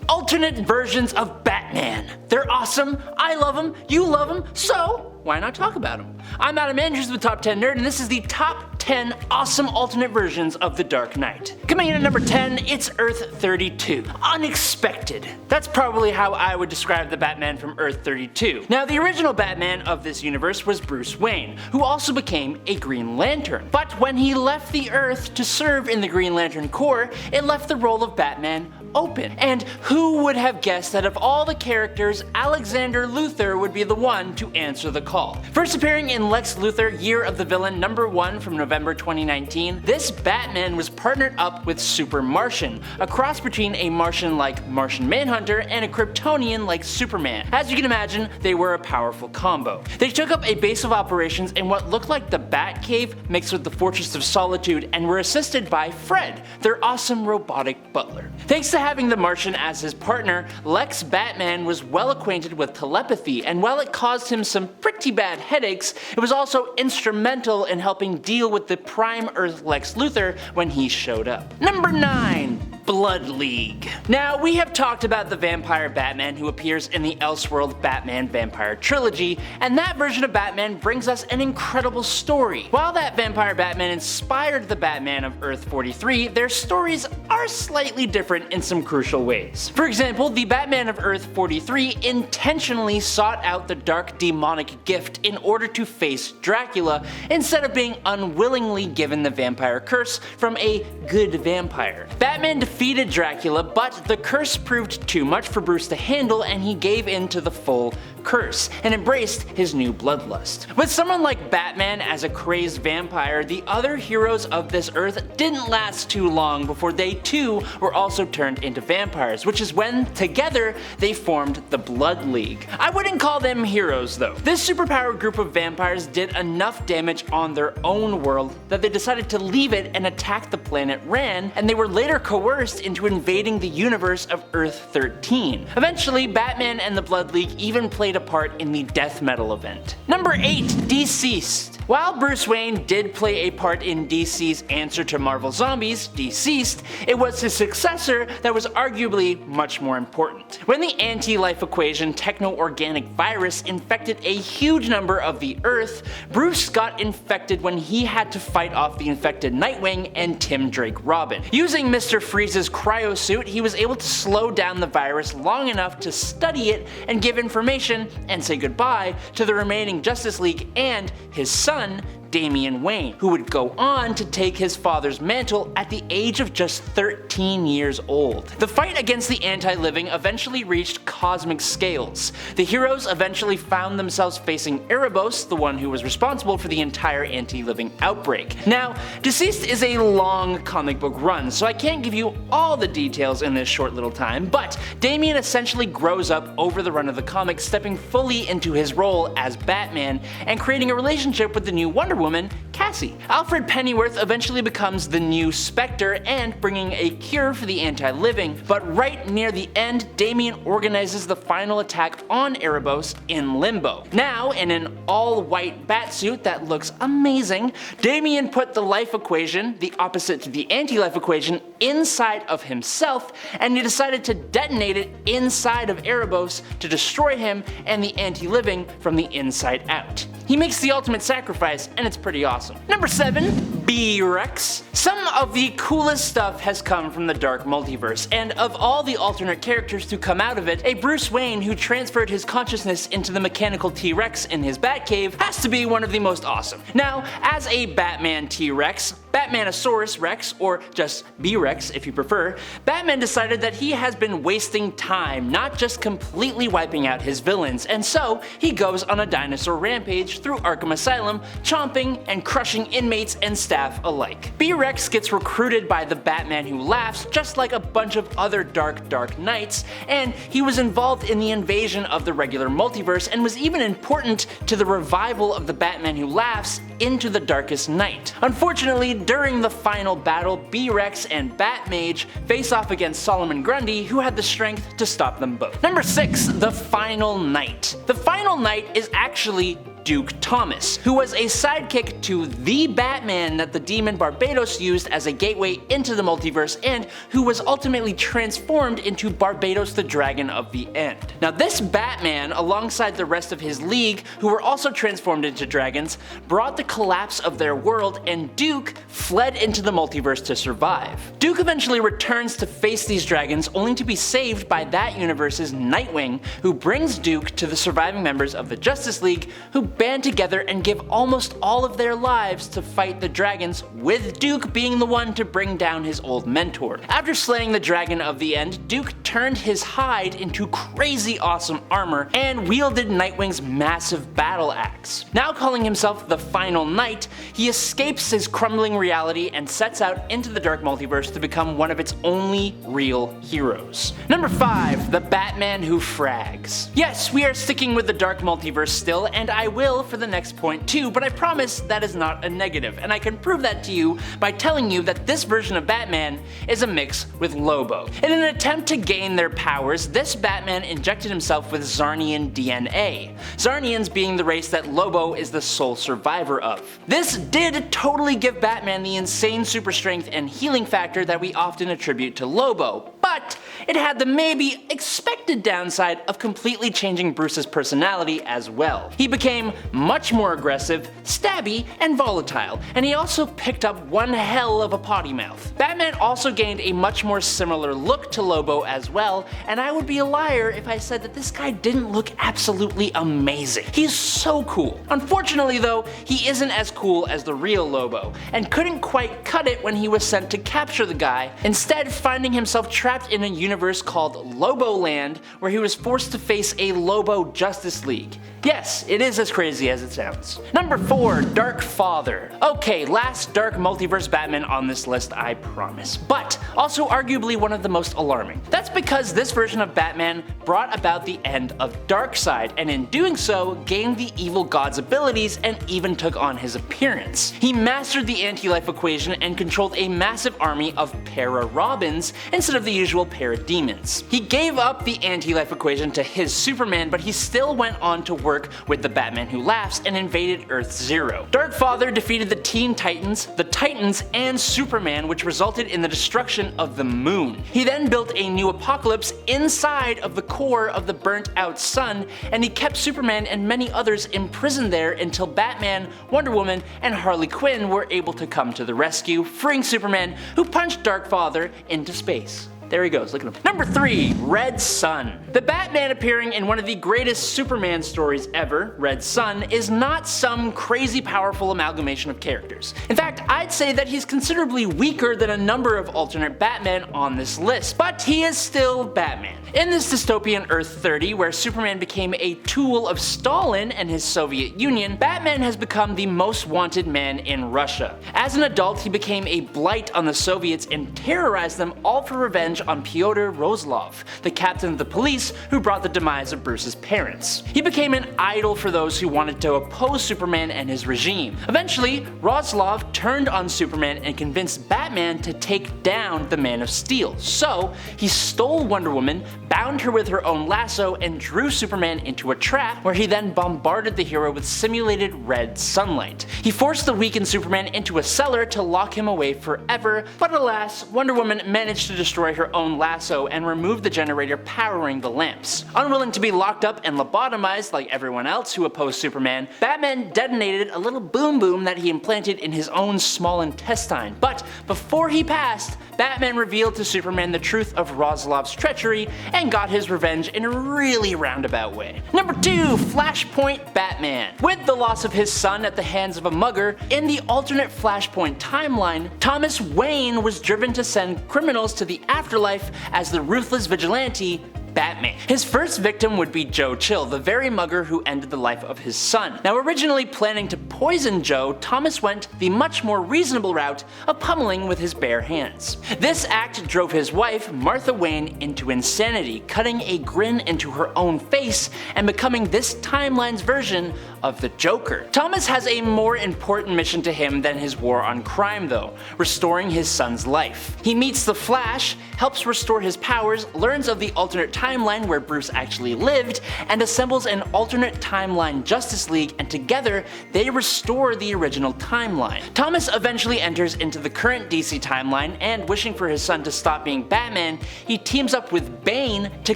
alternate versions of Batman. They're awesome, I love them, you love them, so why not talk about them? I'm Adam Andrews with Top 10 Nerd, and this is the top 10 awesome alternate versions of The Dark Knight. Coming in at number 10, it's Earth 32. Unexpected. That's probably how I would describe the Batman from Earth 32. Now, the original Batman of this universe was Bruce Wayne, who also became a Green Lantern. But when he left the Earth to serve in the Green Lantern Corps, it left the role of Batman open. And who would have guessed that of all the characters, Alexander Luthor would be the one to answer the call? First appearing in Lex Luthor Year of the Villain #1 from November 2019, this Batman was partnered up with Super Martian, a cross between a Martian-like Martian Manhunter and a Kryptonian-like Superman. As you can imagine, they were a powerful combo. They took up a base of operations in what looked like the Batcave mixed with the Fortress of Solitude and were assisted by Fred, their awesome robotic butler. Thanks to having the Martian as his partner, Lex Batman was well acquainted with telepathy, and while it caused him some pretty bad headaches, it was also instrumental in helping deal with the Prime Earth Lex Luthor when he showed up. Number 9. Blood League. Now, we have talked about the vampire Batman who appears in the Elseworld Batman Vampire Trilogy, and that version of Batman brings us an incredible story. While that vampire Batman inspired the Batman of Earth 43, their stories are slightly different in some crucial ways. For example, the Batman of Earth 43 intentionally sought out the dark demonic gift in order to face Dracula, instead of being unwillingly given the vampire curse from a good vampire. Batman defeated Dracula, but the curse proved too much for Bruce to handle, and he gave in to the full curse and embraced his new bloodlust. With someone like Batman as a crazed vampire, the other heroes of this Earth didn't last too long before they too were also turned into vampires, which is when, together, they formed the Blood League. I wouldn't call them heroes though. This superpowered group of vampires did enough damage on their own world that they decided to leave it and attack the planet Rann, and they were later coerced into invading the universe of Earth 13. Eventually, Batman and the Blood League even played a part in the death metal event. Number 8. DCeased. While Bruce Wayne did play a part in DC's answer to Marvel Zombies, DCeased, it was his successor that was arguably much more important. When the anti-life equation techno-organic virus infected a huge number of the Earth, Bruce got infected when he had to fight off the infected Nightwing and Tim Drake Robin. Using Mr. Freeze's cryosuit, he was able to slow down the virus long enough to study it and give information and say goodbye to the remaining Justice League and his son, Damian Wayne, who would go on to take his father's mantle at the age of just 13 years old. The fight against the anti-living eventually reached cosmic scales. The heroes eventually found themselves facing Erebos, the one who was responsible for the entire anti-living outbreak. Now, DCeased is a long comic book run, so I can't give you all the details in this short little time, but Damian essentially grows up over the run of the comic, stepping fully into his role as Batman and creating a relationship with the new Wonder Woman, Cassie. Alfred Pennyworth eventually becomes the new Spectre and bringing a cure for the anti-living, but right near the end, Damian organizes the final attack on Erebos in Limbo. Now, in an all-white batsuit that looks amazing, Damian put the life equation, the opposite to the anti-life equation, inside of himself, and he decided to detonate it inside of Erebos to destroy him and the anti-living from the inside out. He makes the ultimate sacrifice, and it's pretty awesome. Number 7. B-Rex. Some of the coolest stuff has come from the dark multiverse, and of all the alternate characters to come out of it, a Bruce Wayne who transferred his consciousness into the mechanical T-Rex in his Batcave has to be one of the most awesome. Now, as a Batman T-Rex, Batmanosaurus Rex, or just B-Rex if you prefer, Batman decided that he has been wasting time, not just completely wiping out his villains, and so he goes on a dinosaur rampage through Arkham Asylum, chomping and crushing inmates and staff alike. B-Rex gets recruited by the Batman Who Laughs, just like a bunch of other Dark Knights, and he was involved in the invasion of the regular multiverse and was even important to the revival of the Batman Who Laughs into the Darkest Night. Unfortunately, during the final battle, B-Rex and Batmage face off against Solomon Grundy, who had the strength to stop them both. Number 6. The Final Night. The Final Night is actually Duke Thomas, who was a sidekick to the Batman that the demon Barbados used as a gateway into the multiverse and who was ultimately transformed into Barbados the Dragon of the End. Now this Batman, alongside the rest of his league, who were also transformed into dragons, brought the collapse of their world, and Duke fled into the multiverse to survive. Duke eventually returns to face these dragons, only to be saved by that universe's Nightwing, who brings Duke to the surviving members of the Justice League, who band together and give almost all of their lives to fight the dragons, with Duke being the one to bring down his old mentor. After slaying the Dragon of the End, Duke turned his hide into crazy awesome armor and wielded Nightwing's massive battle axe. Now calling himself the Final Knight, he escapes his crumbling reality and sets out into the dark multiverse to become one of its only real heroes. Number 5. The Batman Who Frags. Yes, we are sticking with the dark multiverse still, and I will for the next point too, but I promise that is not a negative, and I can prove that to you by telling you that this version of Batman is a mix with Lobo. In an attempt to gain their powers, this Batman injected himself with Zarnian DNA, Zarnians being the race that Lobo is the sole survivor of. This did totally give Batman the insane super strength and healing factor that we often attribute to Lobo, but it had the maybe expected downside of completely changing Bruce's personality as well. He became much more aggressive, stabby, and volatile, and he also picked up one hell of a potty mouth. Batman also gained a much more similar look to Lobo as well, and I would be a liar if I said that this guy didn't look absolutely amazing. He's so cool. Unfortunately though, he isn't as cool as the real Lobo, and couldn't quite cut it when he was sent to capture the guy, instead finding himself trapped in a universe called Loboland, where he was forced to face a Lobo Justice League. Yes, it is as crazy as it sounds. Number 4. Darkfather. Okay, last dark multiverse Batman on this list, I promise, but also arguably one of the most alarming. That's because this version of Batman brought about the end of Darkseid, and in doing so, gained the evil god's abilities and even took on his appearance. He mastered the anti-life equation and controlled a massive army of para-Robins instead of the usual para-demons. He gave up the anti-life equation to his Superman, but he still went on to work with the Batman Who Laughs and invaded Earth Zero. Darkfather defeated the Teen Titans, the Titans, and Superman, which resulted in the destruction of the moon. He then built a new Apokolips inside of the core of the burnt out sun, and he kept Superman and many others imprisoned there until Batman, Wonder Woman, and Harley Quinn were able to come to the rescue, freeing Superman, who punched Darkfather into space. There he goes, look at him. Number 3. Red Sun. The Batman appearing in one of the greatest Superman stories ever, Red Sun, is not some crazy powerful amalgamation of characters. In fact, I'd say that he's considerably weaker than a number of alternate Batman on this list, but he is still Batman. In this dystopian Earth 30, where Superman became a tool of Stalin and his Soviet Union, Batman has become the most wanted man in Russia. As an adult, he became a blight on the Soviets and terrorized them, all for revenge on Pyotr Rozlov, the captain of the police who brought the demise of Bruce's parents. He became an idol for those who wanted to oppose Superman and his regime. Eventually, Rozlov turned on Superman and convinced Batman to take down the Man of Steel. So, he stole Wonder Woman, bound her with her own lasso, and drew Superman into a trap where he then bombarded the hero with simulated red sunlight. He forced the weakened Superman into a cellar to lock him away forever, but alas, Wonder Woman managed to destroy her own lasso and remove the generator powering the lamps. Unwilling to be locked up and lobotomized like everyone else who opposed Superman, Batman detonated a little boom boom that he implanted in his own small intestine. But before he passed, Batman revealed to Superman the truth of Rozlov's treachery and got his revenge in a really roundabout way. Number 2. Flashpoint Batman. With the loss of his son at the hands of a mugger, in the alternate Flashpoint timeline, Thomas Wayne was driven to send criminals to the afterlife as the ruthless vigilante Batman. His first victim would be Joe Chill, the very mugger who ended the life of his son. Now, originally planning to poison Joe, Thomas went the much more reasonable route of pummeling with his bare hands. This act drove his wife, Martha Wayne, into insanity, cutting a grin into her own face and becoming this timeline's version of the Joker. Thomas has a more important mission to him than his war on crime though, restoring his son's life. He meets the Flash, helps restore his powers, learns of the alternate timeline where Bruce actually lived and assembles an alternate timeline Justice League, and together they restore the original timeline. Thomas eventually enters into the current DC timeline, and wishing for his son to stop being Batman, he teams up with Bane to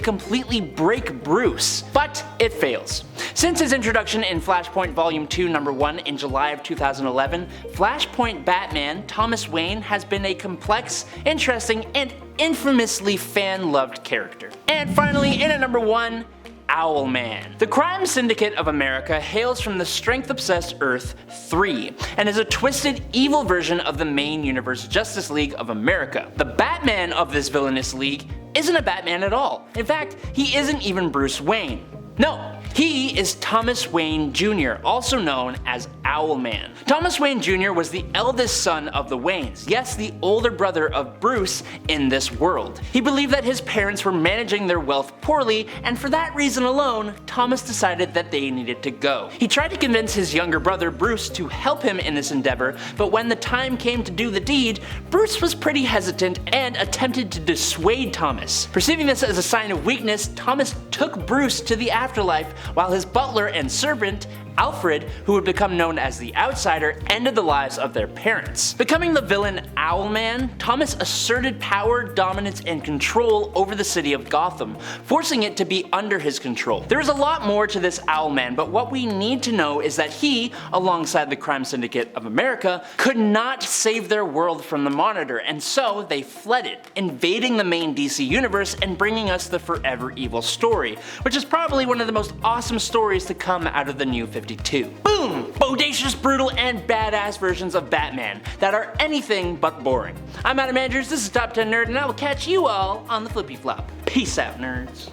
completely break Bruce, but it fails. Since his introduction in Flashpoint Volume 2 Number 1 in July of 2011, Flashpoint Batman, Thomas Wayne, has been a complex, interesting, and infamously fan-loved character. And finally, in at number 1, Owlman. The crime syndicate of America hails from the strength-obsessed Earth 3, and is a twisted, evil version of the main universe Justice League of America. The Batman of this villainous league isn't a Batman at all. In fact, he isn't even Bruce Wayne. No, he is Thomas Wayne Jr., also known as Owlman. Thomas Wayne Jr. was the eldest son of the Waynes, yes, the older brother of Bruce in this world. He believed that his parents were managing their wealth poorly, and for that reason alone, Thomas decided that they needed to go. He tried to convince his younger brother Bruce to help him in this endeavor, but when the time came to do the deed, Bruce was pretty hesitant and attempted to dissuade Thomas. Perceiving this as a sign of weakness, Thomas took Bruce to the afterlife, while his butler and servant, Alfred, who would become known as the Outsider, ended the lives of their parents. Becoming the villain Owlman, Thomas asserted power, dominance, and control over the city of Gotham, forcing it to be under his control. There is a lot more to this Owlman, but what we need to know is that he, alongside the crime syndicate of America, could not save their world from the Monitor, and so they fled it, invading the main DC universe and bringing us the Forever Evil story, which is probably one of the most awesome stories to come out of the New 52. Boom! Bodacious, brutal, and badass versions of Batman that are anything but boring. I'm Adam Andrews, this is Top 10 Nerd, and I will catch you all on the flippy flop. Peace out, nerds.